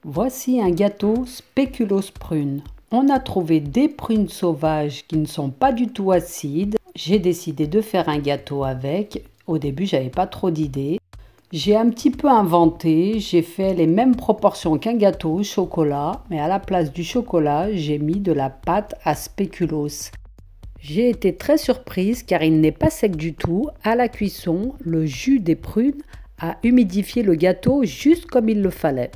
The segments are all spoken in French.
Voici un gâteau spéculoos prunes. On a trouvé des prunes sauvages qui ne sont pas du tout acides. J'ai décidé de faire un gâteau avec. Au début, j'avais pas trop d'idées. J'ai un petit peu inventé. J'ai fait les mêmes proportions qu'un gâteau au chocolat, mais à la place du chocolat, j'ai mis de la pâte à spéculoos. J'ai été très surprise car il n'est pas sec du tout. À la cuisson, le jus des prunes a humidifié le gâteau juste comme il le fallait.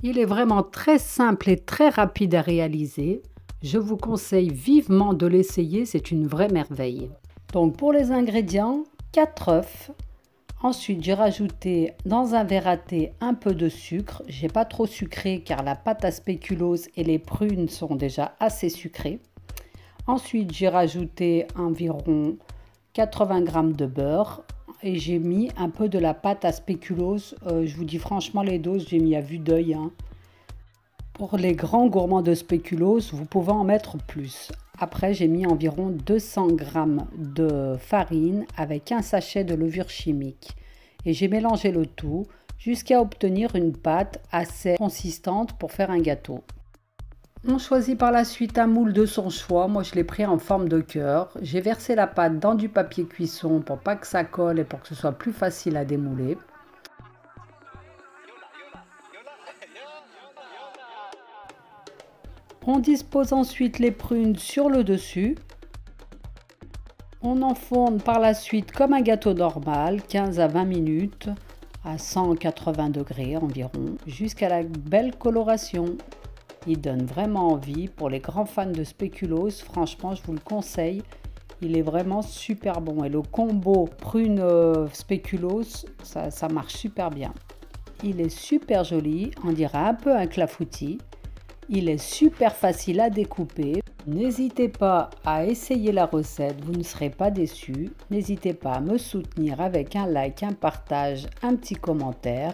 Il est vraiment très simple et très rapide à réaliser. Je vous conseille vivement de l'essayer, c'est une vraie merveille. Donc pour les ingrédients, 4 œufs. Ensuite, j'ai rajouté dans un verre à thé un peu de sucre. J'ai pas trop sucré car la pâte à spéculoos et les prunes sont déjà assez sucrées. Ensuite, j'ai rajouté environ 80 g de beurre et j'ai mis un peu de la pâte à spéculoos. Je vous dis franchement, les doses, j'ai mis à vue d'œil. Pour les grands gourmands de spéculoos, vous pouvez en mettre plus. Après, j'ai mis environ 200 g de farine avec un sachet de levure chimique. Et j'ai mélangé le tout jusqu'à obtenir une pâte assez consistante pour faire un gâteau. On choisit par la suite un moule de son choix. Moi, je l'ai pris en forme de cœur. J'ai versé la pâte dans du papier cuisson pour pas que ça colle et pour que ce soit plus facile à démouler. On dispose ensuite les prunes sur le dessus. On enfourne par la suite comme un gâteau normal, 15 à 20 minutes à 180 degrés environ, jusqu'à la belle coloration. Il donne vraiment envie. Pour les grands fans de spéculoos, franchement, je vous le conseille. Il est vraiment super bon. Et le combo prune spéculoos, ça marche super bien. Il est super joli, on dirait un peu un clafoutis. Il est super facile à découper. N'hésitez pas à essayer la recette, vous ne serez pas déçus. N'hésitez pas à me soutenir avec un like, un partage, un petit commentaire.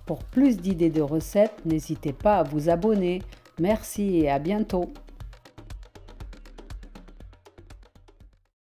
Pour plus d'idées de recettes, n'hésitez pas à vous abonner. Merci et à bientôt.